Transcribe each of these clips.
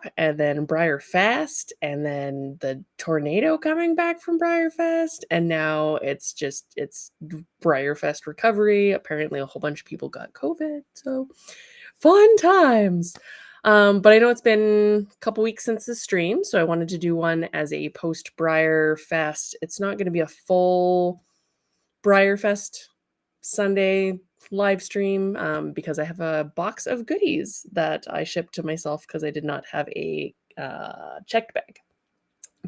up, and then BreyerFest, and then the tornado coming back from BreyerFest, and now it's BreyerFest recovery. Apparently, a whole bunch of people got COVID, so fun times. But I know it's been a couple weeks since the stream, so I wanted to do one as a post BreyerFest. It's not going to be a full BreyerFest Sunday live stream because I have a box of goodies that I shipped to myself because I did not have a checked bag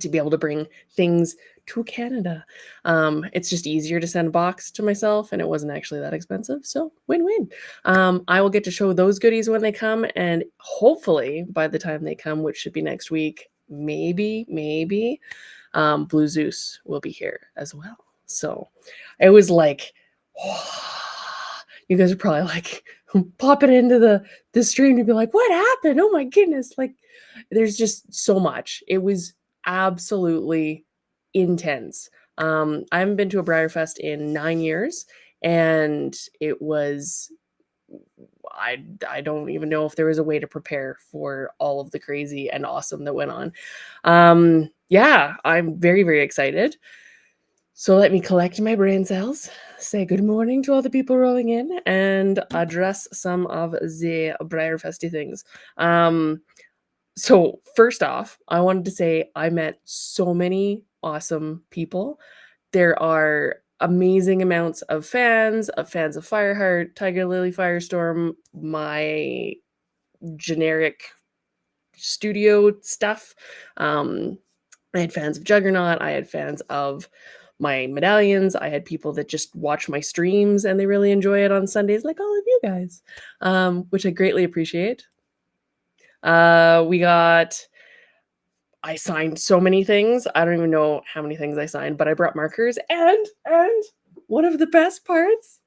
to be able to bring things to Canada. It's just easier to send a box to myself, and it wasn't actually that expensive, so win-win. I will get to show those goodies when they come, and hopefully by the time they come, which should be next week, maybe Blue Zeus will be here as well. So it was like, you guys are probably like popping into the stream to be like, what happened? Oh my goodness. Like, there's just so much. It was absolutely intense. I haven't been to a BreyerFest in 9 years, and it was, I don't even know if there was a way to prepare for all of the crazy and awesome that went on. Yeah, I'm very, very excited. So let me collect my brain cells, say good morning to all the people rolling in, and address some of the BreyerFesty things. So first off, I wanted to say I met so many awesome people. There are amazing amounts of fans of Fireheart, Tiger Lily Firestorm, my generic studio stuff. I had fans of Juggernaut. I had fans of my medallions. I had people that just watch my streams and they really enjoy it on Sundays, like all of you guys, which I greatly appreciate. I signed so many things. I don't even know how many things I signed, but I brought markers. And one of the best parts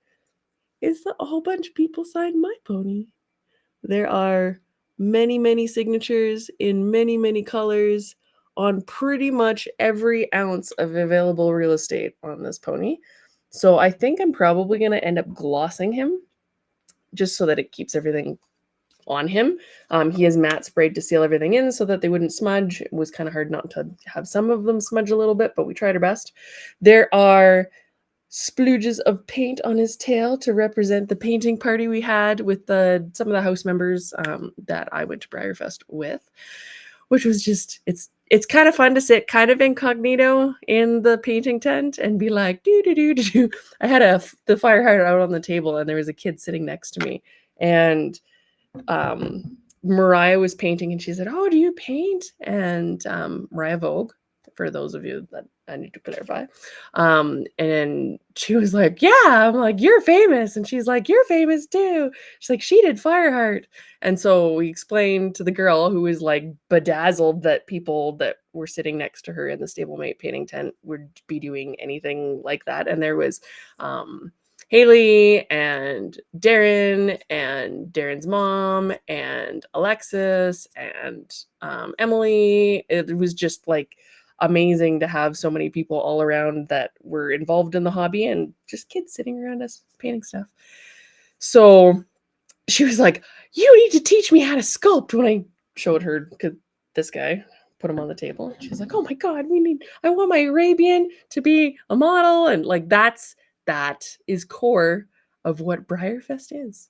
is that a whole bunch of people signed my pony. There are many, many signatures in many, many colors on pretty much every ounce of available real estate on this pony. So I think I'm probably going to end up glossing him just so that it keeps everything on him. He has matte sprayed to seal everything in so that they wouldn't smudge. It was kind of hard not to have some of them smudge a little bit, but we tried our best. There are splooges of paint on his tail to represent the painting party we had with some of the house members that I went to BreyerFest with, which was just, it's kind of fun to sit kind of incognito in the painting tent and be like, do. I had the Fireheart out on the table, and there was a kid sitting next to me, and Mariah was painting, and she said, oh, do you paint? And Mariah Vogue, for those of you that I need to clarify. And she was like, yeah. I'm like, you're famous. And she's like, you're famous too. She's like, she did Fireheart. And so we explained to the girl, who was like bedazzled that people that were sitting next to her in the stablemate painting tent would be doing anything like that. And there was Haley and Darren and Darren's mom and Alexis and Emily. It was just like amazing to have so many people all around that were involved in the hobby and just kids sitting around us painting stuff. So she was like, you need to teach me how to sculpt, when I showed her this guy, put him on the table. She's like, oh my God, I want my Arabian to be a model. And like, that is core of what BreyerFest is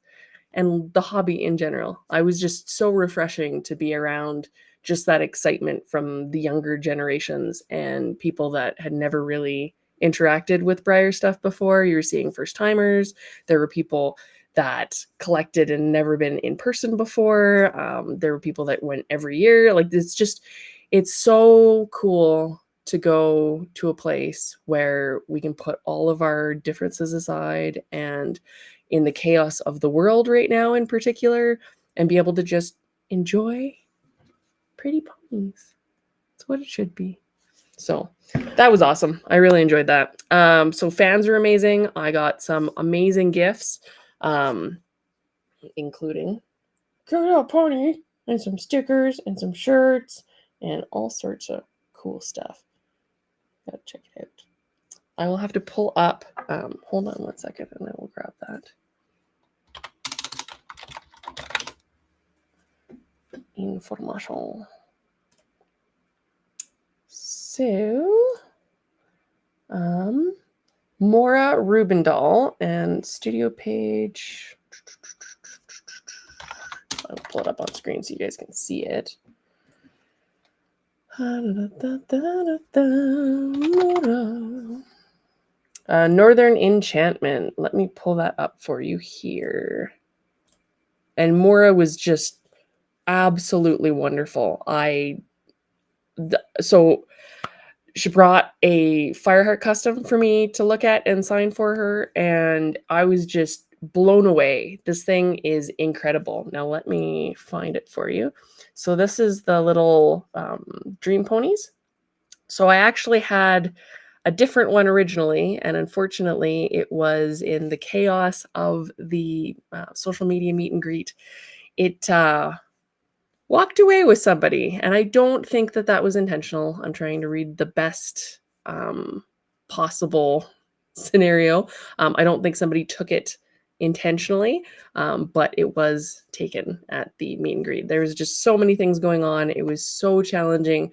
and the hobby in general. I was just so refreshing to be around just that excitement from the younger generations and people that had never really interacted with Breyer stuff before. You were seeing first timers. There were people that collected and never been in person before. There were people that went every year. Like, it's so cool to go to a place where we can put all of our differences aside, and in the chaos of the world right now in particular, and be able to just enjoy pretty ponies. It's what it should be. So that was awesome. I really enjoyed that. So fans were amazing. I got some amazing gifts, including a pony and some stickers and some shirts and all sorts of cool stuff. Gotta check it out. I will have to pull up. Hold on 1 second, and I will grab that. information. So, Maura Rubendahl and studio page. I'll pull it up on screen so you guys can see it. Northern Enchantment. Let me pull that up for you here. And Maura was just absolutely wonderful. So she brought a Fireheart custom for me to look at and sign for her, and I was just blown away. This thing is incredible. Now let me find it for you. So this is the little dream ponies. So I actually had a different one originally, and unfortunately it was in the chaos of the social media meet and greet. It walked away with somebody, and I don't think that that was intentional. I'm trying to read the best possible scenario. I don't think somebody took it intentionally, but it was taken at the meet and greet. There was just so many things going on. It was so challenging.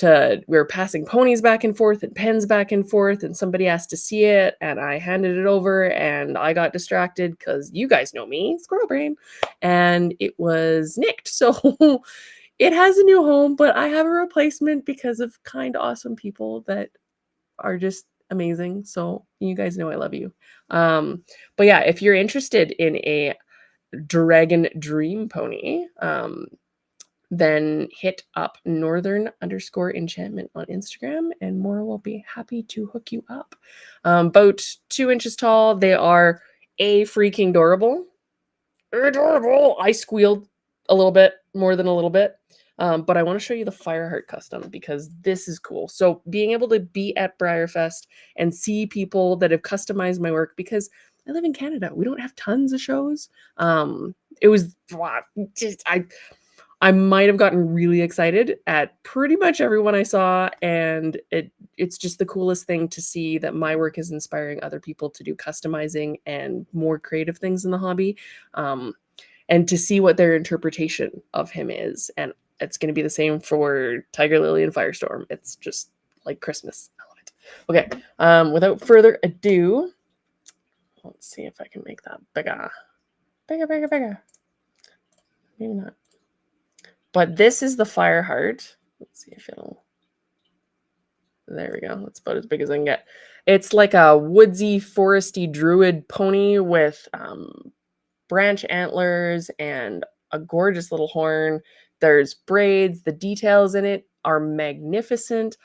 We were passing ponies back and forth and pens back and forth, and somebody asked to see it, and I handed it over, and I got distracted because you guys know me, squirrel brain, and it was nicked. So it has a new home, but I have a replacement because of kind, awesome people that are just amazing. So you guys know I love you. But yeah, if you're interested in a dragon dream pony, then hit up northern_enchantment on Instagram, and Maura will be happy to hook you up. About 2 inches tall. They are freaking adorable. Adorable. I squealed a little bit, more than a little bit. But I want to show you the Fireheart custom because this is cool. So being able to be at BreyerFest and see people that have customized my work, because I live in Canada, we don't have tons of shows. It was just I might have gotten really excited at pretty much everyone I saw, and it's just the coolest thing to see that my work is inspiring other people to do customizing and more creative things in the hobby, and to see what their interpretation of him is. And it's going to be the same for Tiger Lily and Firestorm. It's just like Christmas. I love it. Okay, without further ado, let's see if I can make that bigger. Bigger. Maybe not. But this is the Fireheart. Let's see if it'll... There we go. That's about as big as I can get. It's like a woodsy, foresty druid pony with branch antlers and a gorgeous little horn. There's braids. The details in it are magnificent.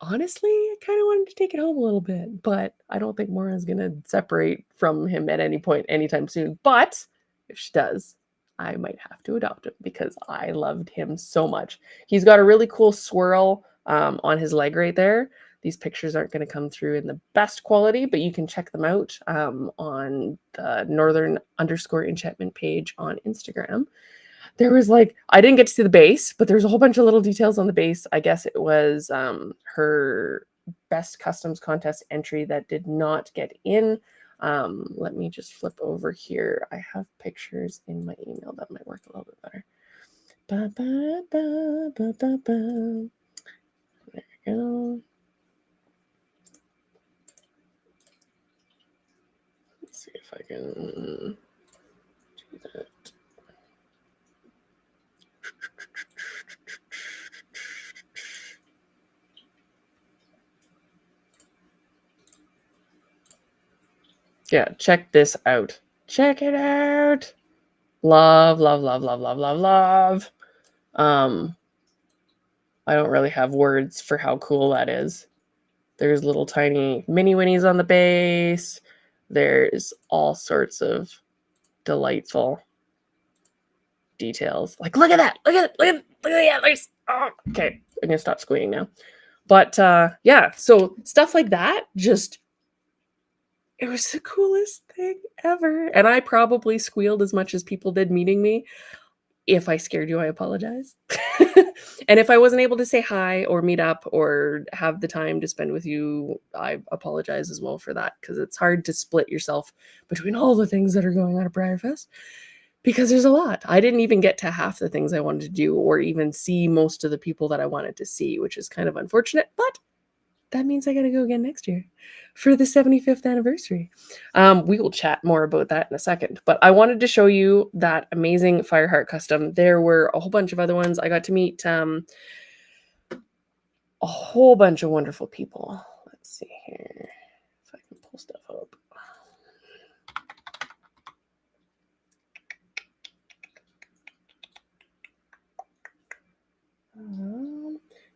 Honestly, I kind of wanted to take it home a little bit, but I don't think Maura's going to separate from him at any point anytime soon. But if she does, I might have to adopt him because I loved him so much. He's got a really cool swirl on his leg right there. These pictures aren't going to come through in the best quality, but you can check them out on the northern_enchantment page on Instagram. There was I didn't get to see the base, but there's a whole bunch of little details on the base. I guess it was her best customs contest entry that did not get in. Let me just flip over here. I have pictures in my email that might work a little bit better. There we go. Let's see if I can do that. Yeah, check this out. Check it out. Love. I don't really have words for how cool that is. There's little tiny mini winnies on the base. There's all sorts of delightful details. Like, look at that. Look at the antlers. Oh, okay, I'm going to stop squealing now. But yeah, so stuff like that, just, it was the coolest thing ever. And I probably squealed as much as people did meeting me. If I scared you, I apologize. And if I wasn't able to say hi or meet up or have the time to spend with you, I apologize as well for that, because it's hard to split yourself between all the things that are going on at BreyerFest. because there's a lot. I didn't even get to half the things I wanted to do or even see most of the people that I wanted to see, which is kind of unfortunate, but that means I got to go again next year for the 75th anniversary. We will chat more about that in a second, but I wanted to show you that amazing Fireheart custom. There were a whole bunch of other ones. I got to meet a whole bunch of wonderful people. Let's see here if I can pull stuff up.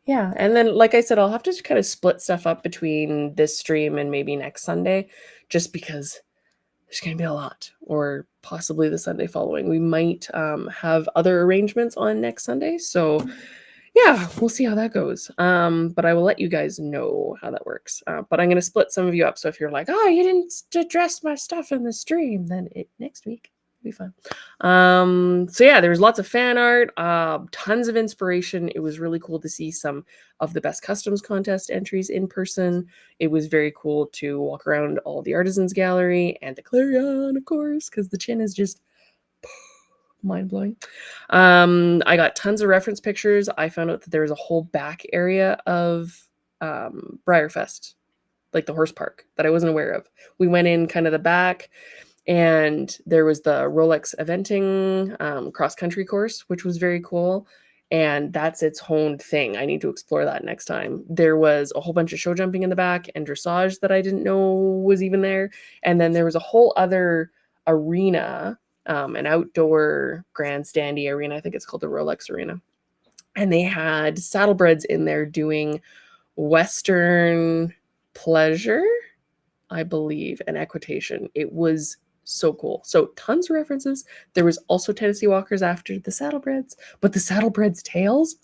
Yeah, and then like I said, I'll have to kind of split stuff up between this stream and maybe next Sunday, just because there's going to be a lot, or possibly the Sunday following. We might have other arrangements on next Sunday, so yeah, we'll see how that goes. But I will let you guys know how that works. But I'm going to split some of you up, so if you're like, oh, you didn't address my stuff in the stream, then next week be fun. So yeah, there was lots of fan art, tons of inspiration. It was really cool to see some of the best customs contest entries in person. It was very cool to walk around all the artisans gallery and the Clarion, of course, because the chin is just mind-blowing. I got tons of reference pictures. I found out that there was a whole back area of BreyerFest, like the horse park, that I wasn't aware of. We went in kind of the back, and there was the Rolex eventing cross-country course, which was very cool. And that's its own thing. I need to explore that next time. There was a whole bunch of show jumping in the back and dressage that I didn't know was even there. And then there was a whole other arena, an outdoor grandstandy arena. I think it's called the Rolex Arena. And they had saddlebreds in there doing Western pleasure, I believe, and equitation. It was so cool. So tons of references. There was also Tennessee Walkers after the saddlebreds, but the saddlebreds' tails,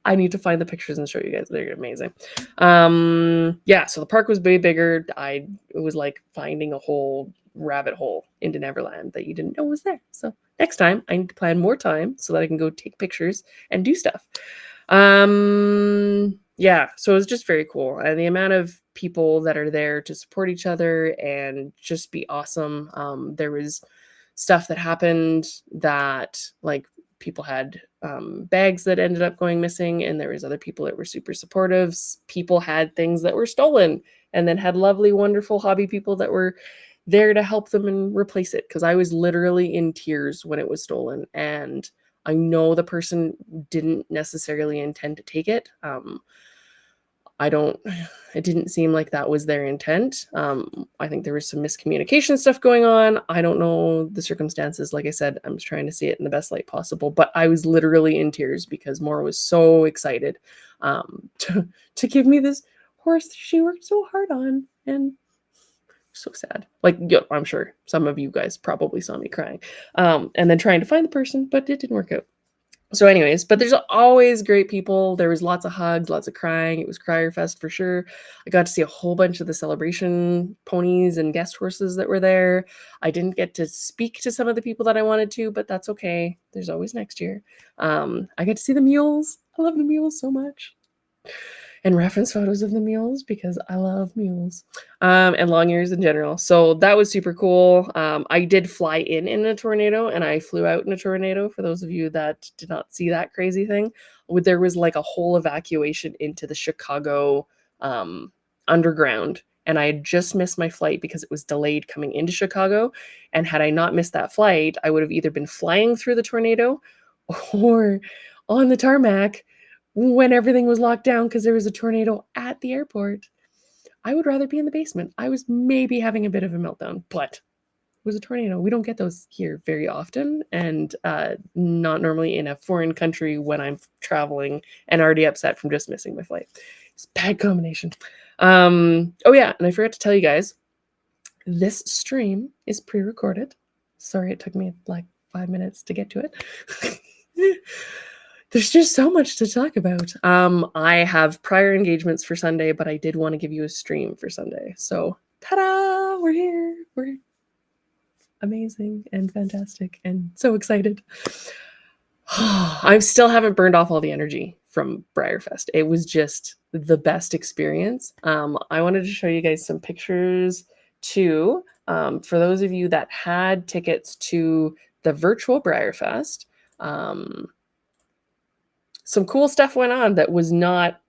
I need to find the pictures and show you guys. They're amazing. Yeah, so the park was way bigger. It was like finding a whole rabbit hole into Neverland that you didn't know was there. So next time I need to plan more time so that I can go take pictures and do stuff. Yeah, so it was just very cool. And the amount of people that are there to support each other and just be awesome. There was stuff that happened that, like, people had bags that ended up going missing, and there was other people that were super supportive. People had things that were stolen, and then had lovely, wonderful hobby people that were there to help them and replace it, because I was literally in tears when it was stolen, and I know the person didn't necessarily intend to take it. It didn't seem like that was their intent. I think there was some miscommunication stuff going on. I don't know the circumstances. Like I said, I'm just trying to see it in the best light possible, but I was literally in tears because Maura was so excited to give me this horse she worked so hard on, and so sad. Like, yeah, I'm sure some of you guys probably saw me crying, and then trying to find the person, but it didn't work out. So anyways, but there's always great people. There was lots of hugs, lots of crying. It was BreyerFest for sure. I got to see a whole bunch of the celebration ponies and guest horses that were there. I didn't get to speak to some of the people that I wanted to, but that's okay. There's always next year. I got to see the mules. I love the mules so much. And reference photos of the mules because I love mules, and long ears in general. So that was super cool. I did fly in a tornado, and I flew out in a tornado. For those of you that did not see that crazy thing, there was like a whole evacuation into the Chicago underground. And I had just missed my flight because it was delayed coming into Chicago. And had I not missed that flight, I would have either been flying through the tornado or on the tarmac when everything was locked down because there was a tornado at the airport. I would rather be in the basement. I was maybe having a bit of a meltdown, but it was a tornado. We don't get those here very often, and not normally in a foreign country when I'm traveling and already upset from just missing my flight. It's a bad combination. Oh yeah, and I forgot to tell you guys, this stream is pre-recorded. Sorry it took me like 5 minutes to get to it. There's just so much to talk about. I have prior engagements for Sunday, but I did want to give you a stream for Sunday. So, ta-da! We're here. We're amazing and fantastic and so excited. I still haven't burned off all the energy from BreyerFest. It was just the best experience. I wanted to show you guys some pictures too. For those of you that had tickets to the virtual BreyerFest. Some cool stuff went on that was not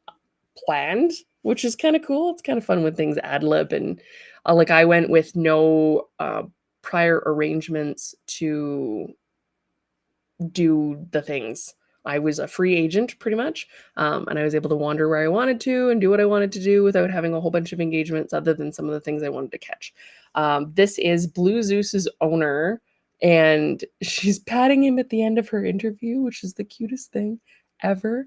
planned, which is kind of cool. It's kind of fun when things ad lib, and like I went with no prior arrangements to do the things. I was a free agent pretty much, and I was able to wander where I wanted to and do what I wanted to do without having a whole bunch of engagements other than some of the things I wanted to catch. This is Blue Zeus's owner, and she's patting him at the end of her interview, which is the cutest thing ever.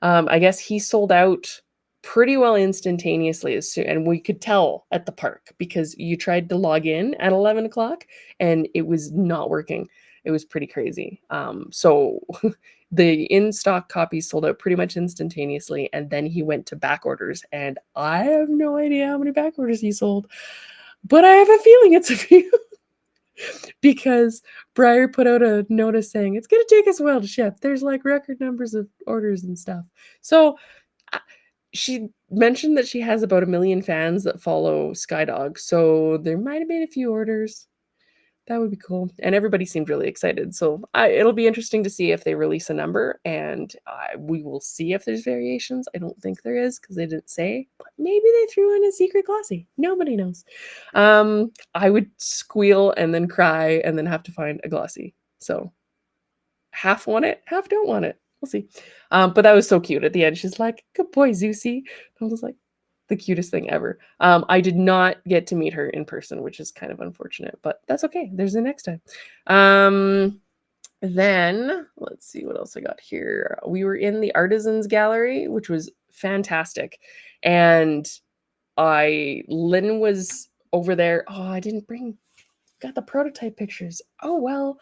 I guess he sold out pretty well instantaneously as soon, and we could tell at the park because you tried to log in at 11 o'clock and it was not working. It was pretty crazy. So the in-stock copies sold out pretty much instantaneously, and then he went to back orders, and I have no idea how many back orders he sold, but I have a feeling it's a few. Because Breyer put out a notice saying it's going to take us a while to ship. There's like record numbers of orders and stuff. So she mentioned that she has about 1 million fans that follow Skydog. So there might have been a few orders. That would be cool. And everybody seemed really excited. So it'll be interesting to see if they release a number, and we will see if there's variations. I don't think there is because they didn't say, but maybe they threw in a secret glossy. Nobody knows. I would squeal and then cry and then have to find a glossy. So half want it, half don't want it. We'll see. But that was so cute. At the end, she's like, "Good boy, Zeusy." I was like, the cutest thing ever. I did not get to meet her in person, which is kind of unfortunate, but that's okay. There's the next time. Then let's see what else I got here. We were in the Artisans Gallery, which was fantastic. And Lynn was over there. Oh, I didn't got the prototype pictures. Oh, well,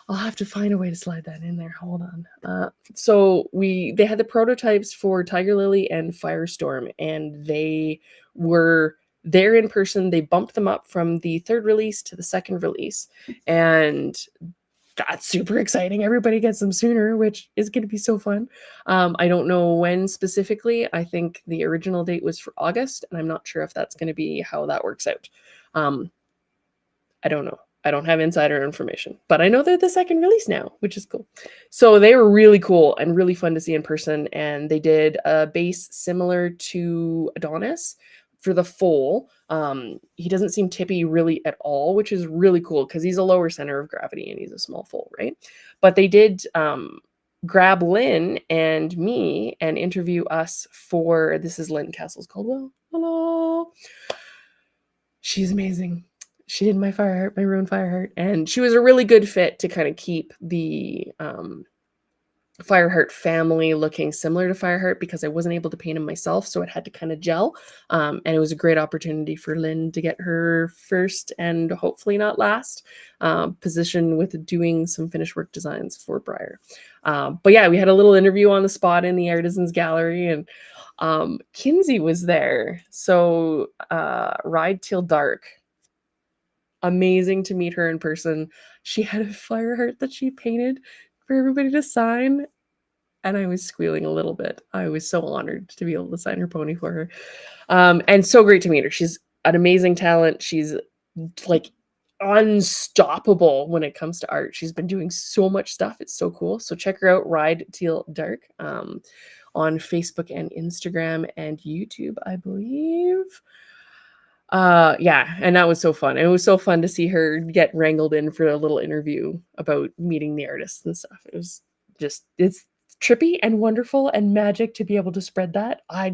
I'll have to find a way to slide that in there. Hold on. So they had the prototypes for Tiger Lily and Firestorm, and they were there in person. They bumped them up from the 3rd release to the 2nd release, and that's super exciting. Everybody gets them sooner, which is going to be so fun. I don't know when specifically. I think the original date was for August, and I'm not sure if that's going to be how that works out. I don't know. I don't have insider information, but I know they're the 2nd release now, which is cool. So they were really cool and really fun to see in person. And they did a base similar to Adonis for the foal. He doesn't seem tippy really at all, which is really cool because he's a lower center of gravity and he's a small foal, right? But they did grab Lynn and me and interview us for, this is Lynn Castles-Caldwell. Hello. She's amazing. She did my Maroon Fireheart, and she was a really good fit to kind of keep the Fireheart family looking similar to Fireheart because I wasn't able to paint him myself, so it had to kind of gel. And it was a great opportunity for Lynn to get her first and hopefully not last position with doing some finished work designs for Breyer. But yeah, we had a little interview on the spot in the Artisans Gallery, and Kinsey was there. So Ride Till Dark. Amazing to meet her in person. She had a Fireheart that she painted for everybody to sign, and I was squealing a little bit. I was so honored to be able to sign her pony for her. And so great to meet her. She's an amazing talent. She's like unstoppable when it comes to art. She's been doing so much stuff. It's so cool. So check her out, Ride Till Dark, on Facebook and Instagram and YouTube, I believe. Yeah, and that was so fun. It was so fun to see her get wrangled in for a little interview about meeting the artists and stuff. It was just, it's trippy and wonderful and magic to be able to spread that. I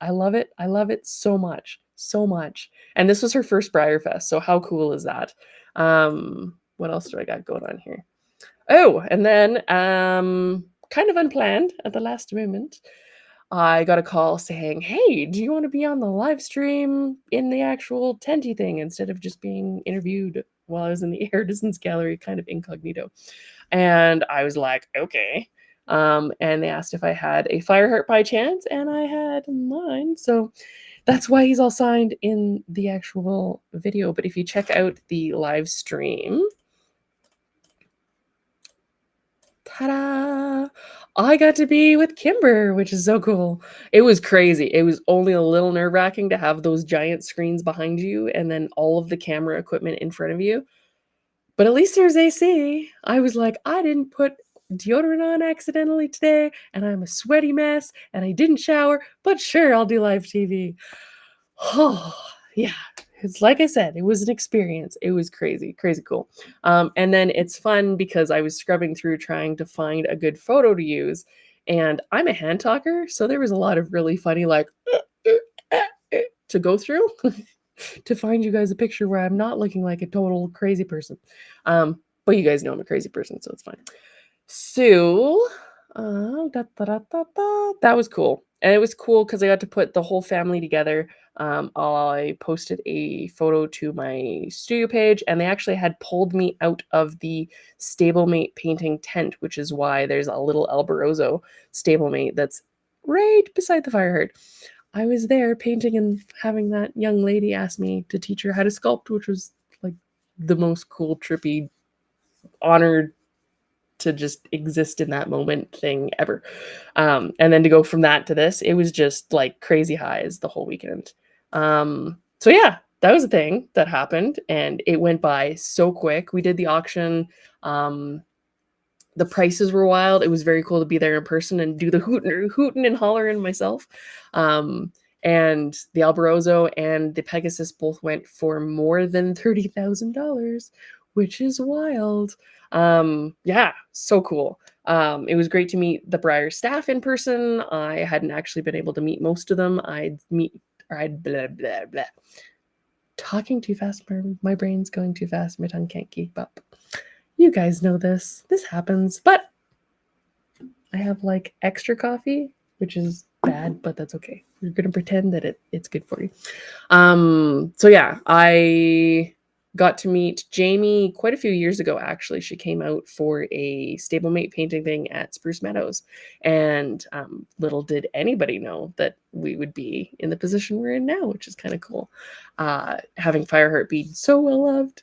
love it. I love it so much, so much. And this was her first BreyerFest, so how cool is that? What else do I got going on here? Oh, and then kind of unplanned at the last moment, I got a call saying, "Hey, do you want to be on the live stream in the actual tenty thing instead of just being interviewed while I was in the Artisans Gallery, kind of incognito?" And I was like, "Okay." And they asked if I had a Fireheart by chance, and I had mine. So that's why he's all signed in the actual video. But if you check out the live stream, ta-da! I got to be with Kimber, which is so cool. It was crazy. It was only a little nerve-wracking to have those giant screens behind you and then all of the camera equipment in front of you. But at least there's AC. I was like, I didn't put deodorant on accidentally today, and I'm a sweaty mess, and I didn't shower, but sure, I'll do live TV. Oh, yeah. It's like I said, it was an experience. It was crazy, crazy cool. And then it's fun because I was scrubbing through trying to find a good photo to use. And I'm a hand talker, so there was a lot of really funny, like, to go through to find you guys a picture where I'm not looking like a total crazy person. But you guys know I'm a crazy person, so it's fine. So, that was cool. And it was cool because I got to put the whole family together. I posted a photo to my studio page, and they actually had pulled me out of the stablemate painting tent, which is why there's a little Albarozo stablemate that's right beside the fire heart. I was there painting and having that young lady ask me to teach her how to sculpt, which was like the most cool, trippy, honored to just exist in that moment thing ever. And then to go from that to this, it was just like crazy highs the whole weekend. So yeah, that was a thing that happened, and it went by so quick. We did the auction. The prices were wild. It was very cool to be there in person and do the hooting and hollering myself. And the Albarozo and the Pegasus both went for more than $30,000, which is wild. Yeah, so cool. It was great to meet the Breyer staff in person. I hadn't actually been able to meet most of them. I'd blah, blah, blah. Talking too fast. My brain's going too fast. My tongue can't keep up. You guys know this. This happens. But I have like extra coffee, which is bad, but that's okay. We're going to pretend that it's good for you. So yeah, I got to meet Jamie quite a few years ago, actually. She came out for a stablemate painting thing at Spruce Meadows. And little did anybody know that we would be in the position we're in now, which is kind of cool. Having Fireheart be so well loved.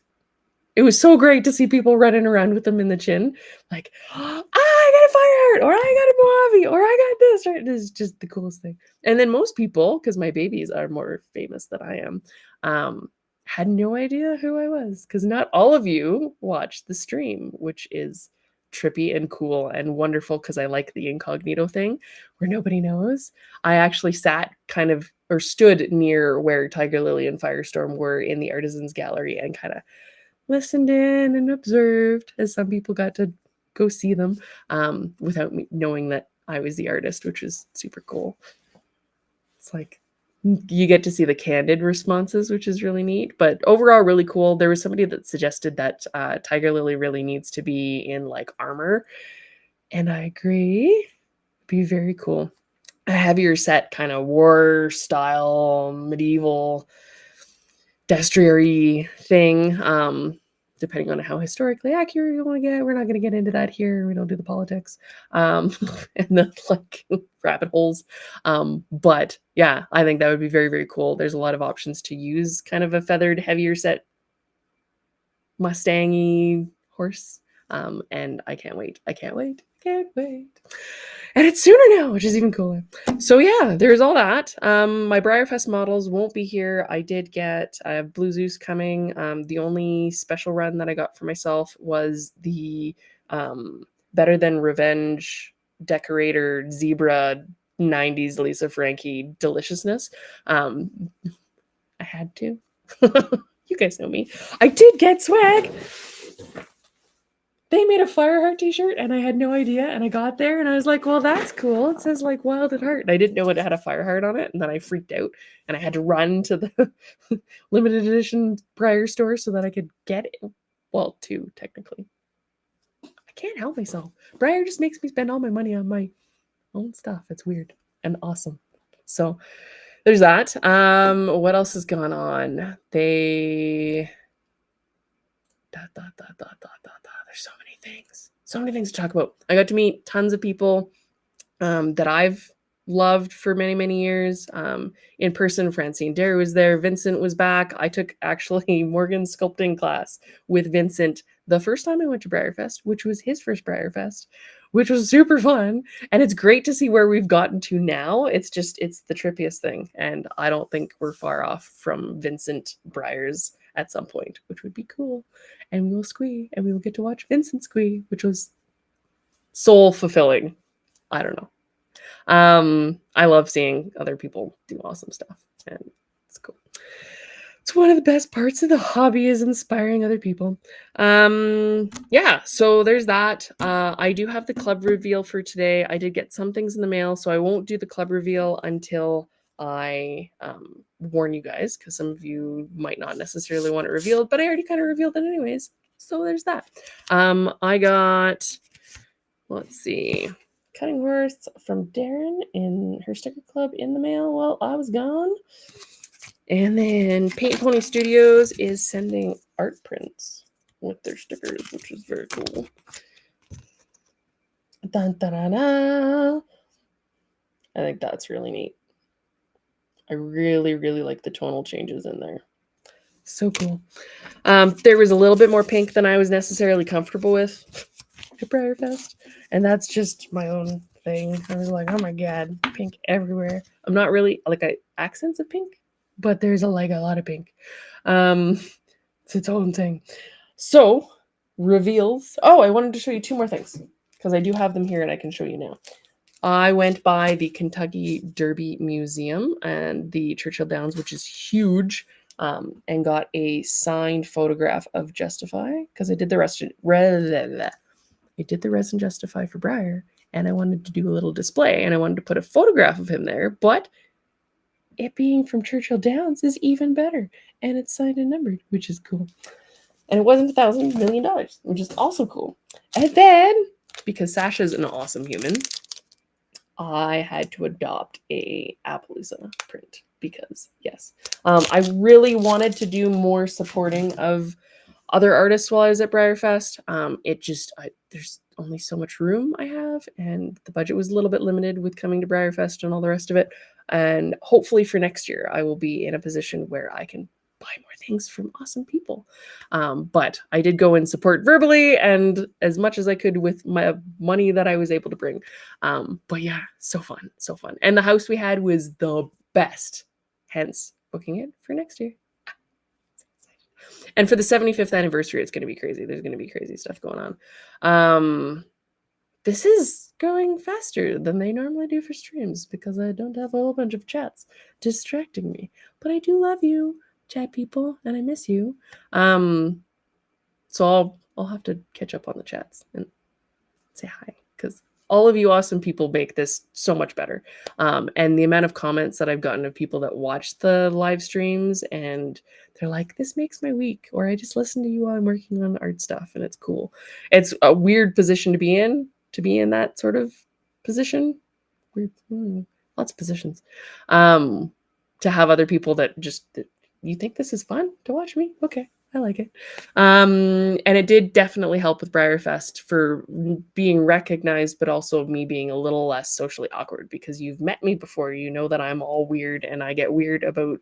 It was so great to see people running around with them in the chin, like, oh, I got a Fireheart, or I got a Mojave, or I got this. Right? It is just the coolest thing. And then most people, because my babies are more famous than I am, had no idea who I was, because not all of you watched the stream, which is trippy and cool and wonderful, because I like the incognito thing where nobody knows. I actually sat kind of, or stood near where Tiger Lily and Firestorm were in the Artisans Gallery and kind of listened in and observed as some people got to go see them without me knowing that I was the artist, which was super cool. It's like you get to see the candid responses, which is really neat, but overall really cool. There was somebody that suggested that Tiger Lily really needs to be in like armor, and I agree. Be very cool. A heavier set, kind of war style, medieval destrier thing, depending on how historically accurate you want to get. We're not going to get into that here. We don't do the politics and the like rabbit holes. But yeah, I think that would be very, very cool. There's a lot of options to use kind of a feathered, heavier set Mustang-y horse. And I can't wait. I can't wait. Can't wait. And it's sooner now, which is even cooler. So yeah, there's all that. My BreyerFest models won't be here. I did get Blue Zeus coming. The only special run that I got for myself was the Better Than Revenge Decorator Zebra 90s Lisa Frankie Deliciousness. I had to. You guys know me. I did get swag. They made a Fireheart t-shirt and I had no idea, and I got there and I was like, well, that's cool. It says like Wild at Heart. And I didn't know it had a Fireheart on it, and then I freaked out and I had to run to the limited edition Breyer store so that I could get it. Well, two, technically. I can't help myself. Breyer just makes me spend all my money on my own stuff. It's weird and awesome. So there's that. What else has gone on? There's so many things. So many things to talk about. I got to meet tons of people that I've loved for many, many years. In person, Francine Dare was there. Vincent was back. I took actually Morgan's sculpting class with Vincent the first time I went to BreyerFest, which was his first BreyerFest, which was super fun. And it's great to see where we've gotten to now. It's the trippiest thing. And I don't think we're far off from Vincent Breyer's at some point, which would be cool. And we will squee, and we will get to watch Vincent squee, which was soul fulfilling. I don't know. I love seeing other people do awesome stuff, and it's cool. It's one of the best parts of the hobby is inspiring other people. Yeah, so there's that. I do have the club reveal for today. I did get some things in the mail, so I won't do the club reveal until I warn you guys, because some of you might not necessarily want it revealed, but I already kind of revealed it anyways. So there's that. I got, let's see, Cutting Horse from Darren in her sticker club in the mail while I was gone. And then Paint Pony Studios is sending art prints with their stickers, which is very cool. Dun, dun, dun, dun. I think that's really neat. I really, really like the tonal changes in there. So cool. There was a little bit more pink than I was necessarily comfortable with at BreyerFest. And that's just my own thing. I was like, oh my God, pink everywhere. I'm not really, like, accents of pink, but there's a lot of pink. It's its own thing. So, reveals. Oh, I wanted to show you two more things, because I do have them here and I can show you now. I went by the Kentucky Derby Museum and the Churchill Downs, which is huge, and got a signed photograph of Justify, because I did the rest in Justify for Breyer, and I wanted to do a little display, and I wanted to put a photograph of him there, but it being from Churchill Downs is even better, and it's signed and numbered, which is cool. And it wasn't $1,000 million, which is also cool. And then, because Sasha's an awesome human, I had to adopt a Appaloosa print, because yes, I really wanted to do more supporting of other artists while I was at BreyerFest. There's only so much room I have, and the budget was a little bit limited with coming to BreyerFest and all the rest of it. And hopefully for next year, I will be in a position where I can buy more things from awesome people. But I did go and support verbally and as much as I could with my money that I was able to bring. But yeah, so fun, so fun. And the house we had was the best, hence booking it for next year. And for the 75th anniversary, it's going to be crazy. There's going to be crazy stuff going on. This is going faster than they normally do for streams because I don't have a whole bunch of chats distracting me. But I do love you, chat people, and I miss you. So I'll have to catch up on the chats and say hi, because all of you awesome people make this so much better. And the amount of comments that I've gotten of people that watch the live streams and they're like, this makes my week, or I just listen to you while I'm working on art stuff, and it's cool. It's a weird position to be in that sort of position. Weird, lots of positions. To have other people that you think this is fun to watch me? Okay. I like it. And it did definitely help with BreyerFest for being recognized, but also me being a little less socially awkward, because you've met me before. You know that I'm all weird and I get weird about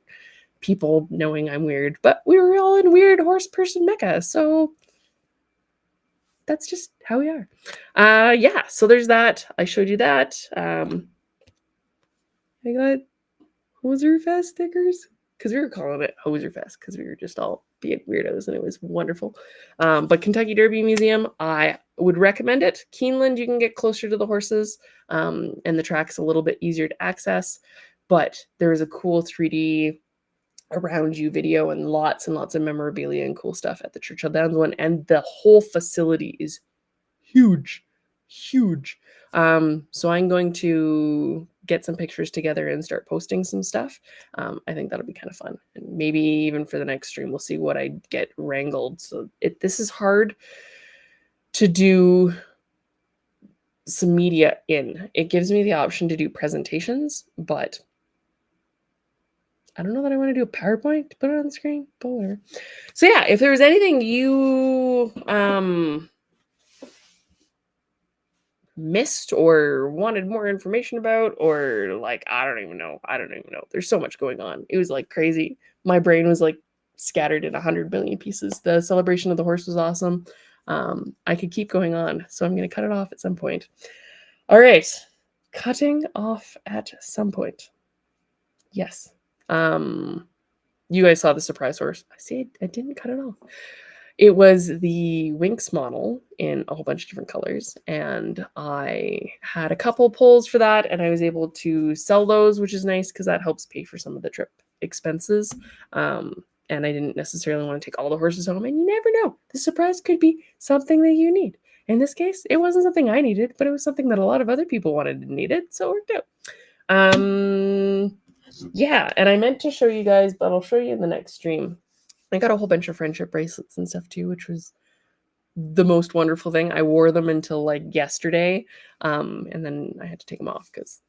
people knowing I'm weird, but we were all in weird horse person mecca. So that's just how we are. Yeah, so there's that. I showed you that. I got Hoser Fest stickers, because we were calling it Hoser Fest because we were just all being weirdos, and it was wonderful. But Kentucky Derby Museum, I would recommend it. Keeneland, you can get closer to the horses, and the track's a little bit easier to access, but there is a cool 3D around you video and lots of memorabilia and cool stuff at the Churchill Downs one, and the whole facility is huge. So I'm going to get some pictures together and start posting some stuff. I think that'll be kind of fun, and maybe even for the next stream we'll see what I get wrangled. So this is hard to do some media in. It gives me the option to do presentations, but I don't know that I want to do a PowerPoint to put it on the screen, but whatever. So yeah, if there was anything you missed or wanted more information about, or like, I don't even know. There's so much going on. It was like crazy. My brain was like scattered in 100 million pieces. The celebration of the horse was awesome. I could keep going on, so I'm going to cut it off at some point. All right. Cutting off at some point. Yes. You guys saw the surprise horse. I see. I didn't cut it off. It was the Winx model in a whole bunch of different colors, and I had a couple pulls for that, and I was able to sell those, which is nice because that helps pay for some of the trip expenses. And I didn't necessarily want to take all the horses home, and you never know. The surprise could be something that you need. In this case, it wasn't something I needed, but it was something that a lot of other people wanted and needed, so it worked out. Yeah, and I meant to show you guys, but I'll show you in the next stream. I got a whole bunch of friendship bracelets and stuff too, which was the most wonderful thing. I wore them until like yesterday, and then I had to take them off because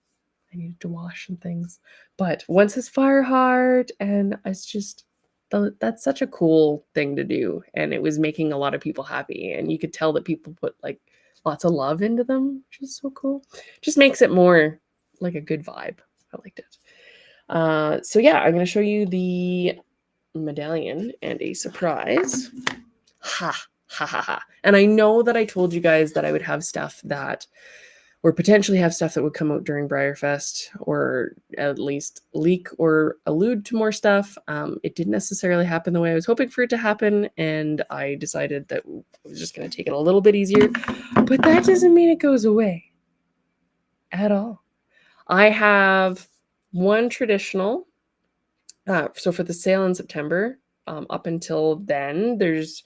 I needed to wash and things. But one says Fireheart, and it's just that's such a cool thing to do, and it was making a lot of people happy, and you could tell that people put like lots of love into them, which is so cool. Just makes it more like a good vibe. I liked it. So yeah, I'm gonna show you the medallion and a surprise. Ha ha ha ha. And I know that I told you guys that I would have stuff that or potentially have stuff that would come out during BreyerFest, or at least leak or allude to more stuff. It didn't necessarily happen the way I was hoping for it to happen, and I decided that I was just going to take it a little bit easier. But that doesn't mean it goes away at all. I have one traditional. So for the sale in September, up until then, there's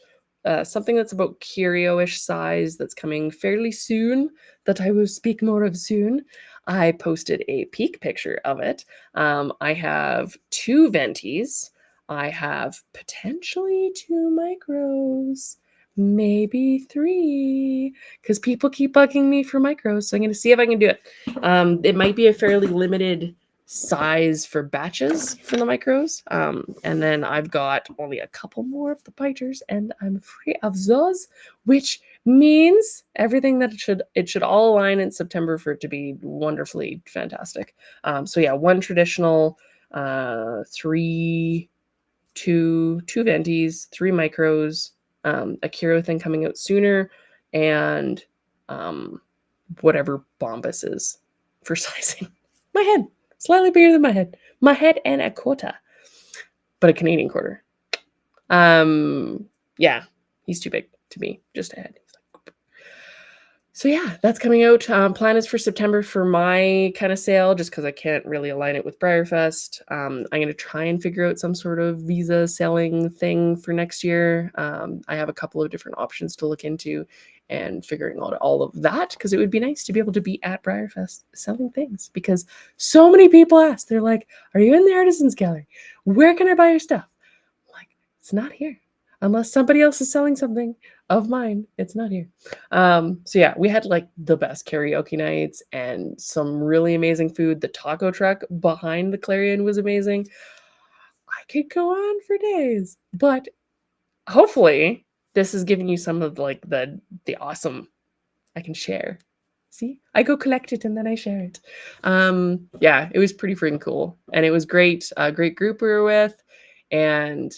something that's about curio-ish size that's coming fairly soon that I will speak more of soon. I posted a peek picture of it. I have 2 venties. I have potentially 2 micros, maybe 3, because people keep bugging me for micros. So I'm going to see if I can do it. It might be a fairly limited size for batches for the micros, and then I've got only a couple more of the biters, and I'm free of those, which means everything that it should all align in September for it to be wonderfully fantastic. So yeah, one traditional, 3 2 venties, 3 micros, a Kiro thing coming out sooner, and whatever Bombas is for sizing. My head. Slightly bigger than my head. My head and a quarter. But a Canadian quarter. Yeah, he's too big to be. Just a head. So yeah, that's coming out. Plan is for September for my kind of sale, just because I can't really align it with BreyerFest. I'm going to try and figure out some sort of visa selling thing for next year. I have a couple of different options to look into and figuring out all of that, because it would be nice to be able to be at BreyerFest selling things, because so many people ask. They're like, are you in the Artisans Gallery? Where can I buy your stuff? I'm like, it's not here. Unless somebody else is selling something of mine, it's not here. So yeah, we had like the best karaoke nights and some really amazing food. The taco truck behind the Clarion was amazing. I could go on for days, but hopefully this is giving you some of like the awesome I can share. See, I go collect it and then I share it. Yeah, it was pretty freaking cool, and it was great. A great group we were with, and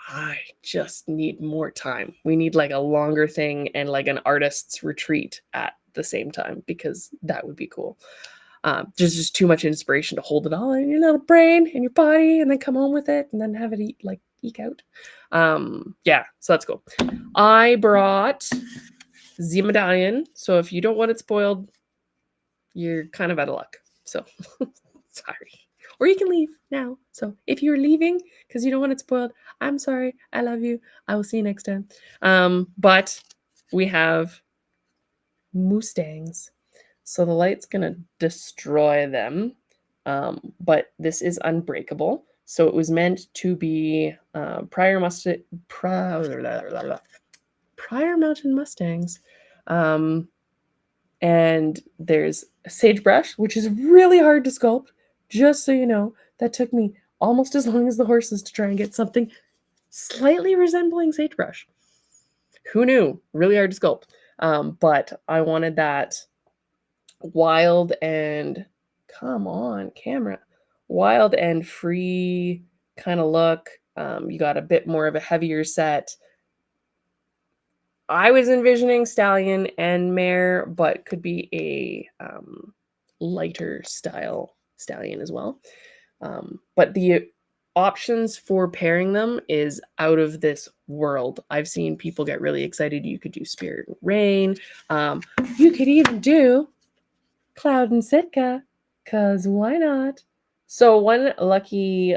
I just need more time. We need like a longer thing and like an artist's retreat at the same time, because that would be cool. There's just too much inspiration to hold it all in your little brain and your body and then come home with it and then have it eke out. Yeah, so that's cool. I brought the medallion. So if you don't want it spoiled, you're kind of out of luck. So sorry. Or you can leave now. So if you're leaving because you don't want it spoiled, I'm sorry. I love you. I will see you next time. But we have Mustangs. So the light's going to destroy them. But this is unbreakable. So it was meant to be Prior Mountain Mustangs. And there's a sagebrush, which is really hard to sculpt. Just so you know, that took me almost as long as the horses to try and get something slightly resembling sagebrush. Who knew? Really hard to sculpt. But I wanted that wild and, come on, camera, wild and free kind of look. You got a bit more of a heavier set. I was envisioning stallion and mare, but could be a lighter style stallion as well. But the options for pairing them is out of this world. I've seen people get really excited. You could do Spirit and Rain. You could even do Cloud and Sitka, because why not? So one lucky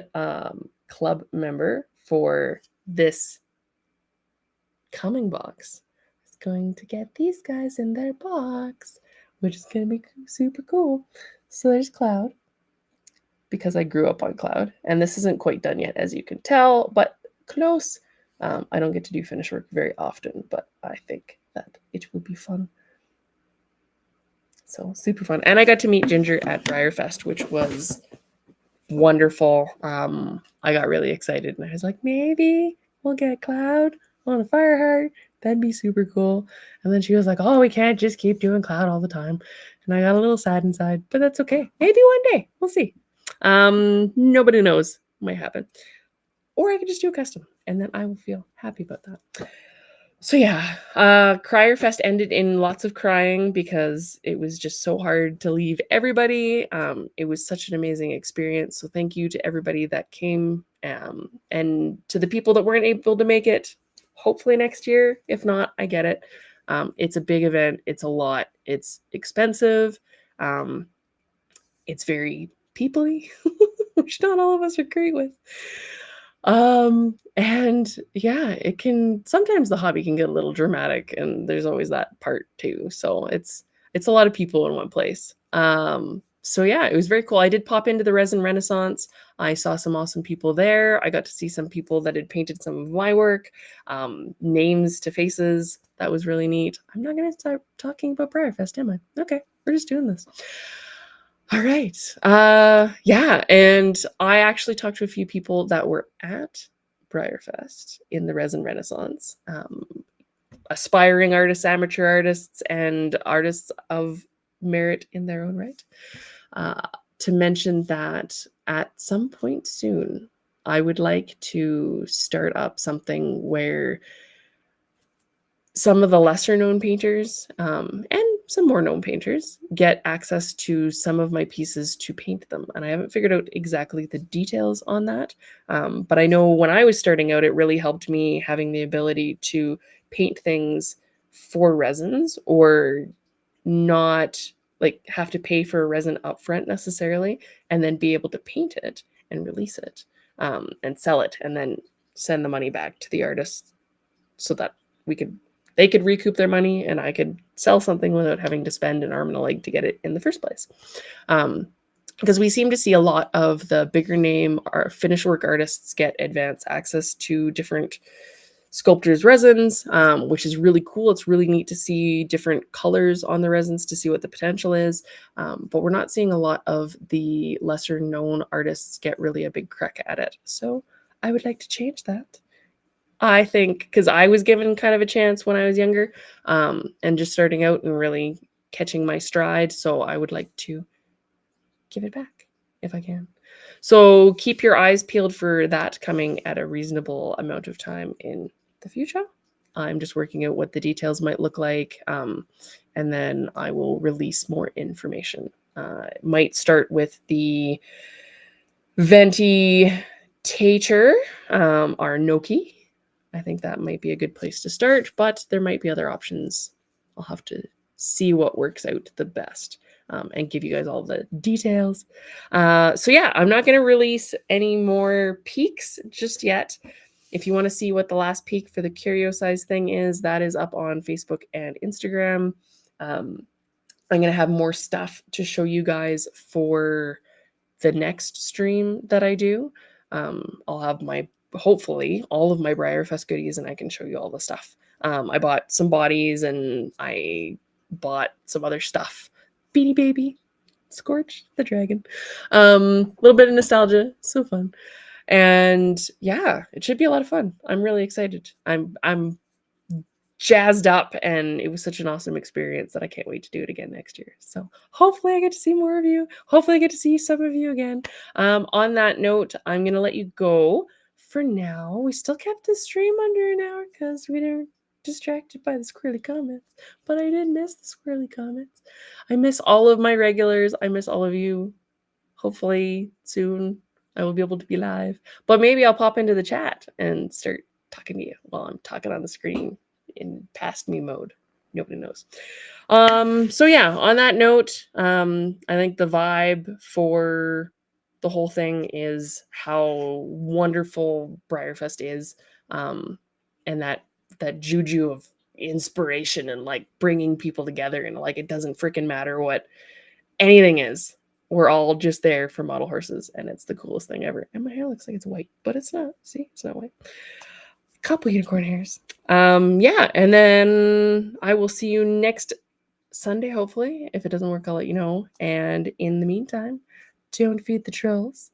club member for this coming box is going to get these guys in their box, which is going to be super cool. So there's Cloud, because I grew up on Cloud, and this isn't quite done yet, as you can tell, but close. I don't get to do finish work very often, but I think that it will be fun. So super fun. And I got to meet Ginger at BreyerFest, which was wonderful. I got really excited, and I was like, maybe we'll get Cloud on a Fireheart. That'd be super cool. And then she was like, oh, we can't just keep doing Cloud all the time. And I got a little sad inside, but that's okay. Maybe one day. We'll see. Nobody knows. Might happen. Or I could just do a custom, and then I will feel happy about that. So yeah, BreyerFest ended in lots of crying because it was just so hard to leave everybody. It was such an amazing experience. So thank you to everybody that came, and to the people that weren't able to make it. Hopefully next year. If not, I get it. It's a big event. It's a lot. It's expensive. It's very people-y, which not all of us are great with. And yeah, it can sometimes the hobby can get a little dramatic, and there's always that part too. So it's a lot of people in one place. So yeah, it was very cool. I did pop into the Resin Renaissance. I saw some awesome people there. I got to see some people that had painted some of my work, names to faces. That was really neat. I'm not going to start talking about BreyerFest, am I? Okay, we're just doing this. All right. Yeah, and I actually talked to a few people that were at BreyerFest in the Resin Renaissance, aspiring artists, amateur artists, and artists of merit in their own right, to mention that at some point soon, I would like to start up something where some of the lesser known painters, and some more known painters, get access to some of my pieces to paint them. And I haven't figured out exactly the details on that. But I know when I was starting out, it really helped me having the ability to paint things for resins, or not like have to pay for a resin upfront necessarily, and then be able to paint it and release it, and sell it, and then send the money back to the artist, so that they could recoup their money, and I could sell something without having to spend an arm and a leg to get it in the first place. Because we seem to see a lot of the bigger name or finish work artists get advanced access to different sculptors' resins, which is really cool. It's really neat to see different colors on the resins to see what the potential is. But we're not seeing a lot of the lesser known artists get really a big crack at it. So I would like to change that. I think because I was given kind of a chance when I was younger, and just starting out and really catching my stride. So I would like to give it back if I can. So keep your eyes peeled for that coming at a reasonable amount of time in the future. I'm just working out what the details might look like, and then I will release more information. It might start with the Venti Tater, our Noki. I think that might be a good place to start, but there might be other options. I'll have to see what works out the best, and give you guys all the details. So yeah, I'm not going to release any more peaks just yet. If you want to see what the last peak for the curio size thing is, that is up on Facebook and Instagram. I'm going to have more stuff to show you guys for the next stream that I do. I'll have hopefully all of my BreyerFest goodies, and I can show you all the stuff. I bought some bodies, and I bought some other stuff. Beanie Baby, Scorch the Dragon. A little bit of nostalgia, so fun. And yeah, it should be a lot of fun. I'm really excited. I'm jazzed up, and it was such an awesome experience that I can't wait to do it again next year. So hopefully I get to see more of you. Hopefully I get to see some of you again. On that note, I'm gonna let you go for now. We still kept the stream under an hour because we were distracted by the squirrely comments, but I did miss the squirrely comments. I miss all of my regulars. I miss all of you. Hopefully soon I will be able to be live. But maybe I'll pop into the chat and start talking to you while I'm talking on the screen in past me mode. Nobody knows. So yeah, on that note, I think the vibe for the whole thing is how wonderful BreyerFest is, and that juju of inspiration and like bringing people together, and like it doesn't freaking matter what anything is. We're all just there for model horses, and it's the coolest thing ever. And my hair looks like it's white, but it's not. See, it's not white. Couple unicorn hairs. Yeah, and then I will see you next Sunday, hopefully. If it doesn't work, I'll let you know. And in the meantime, don't feed the trolls.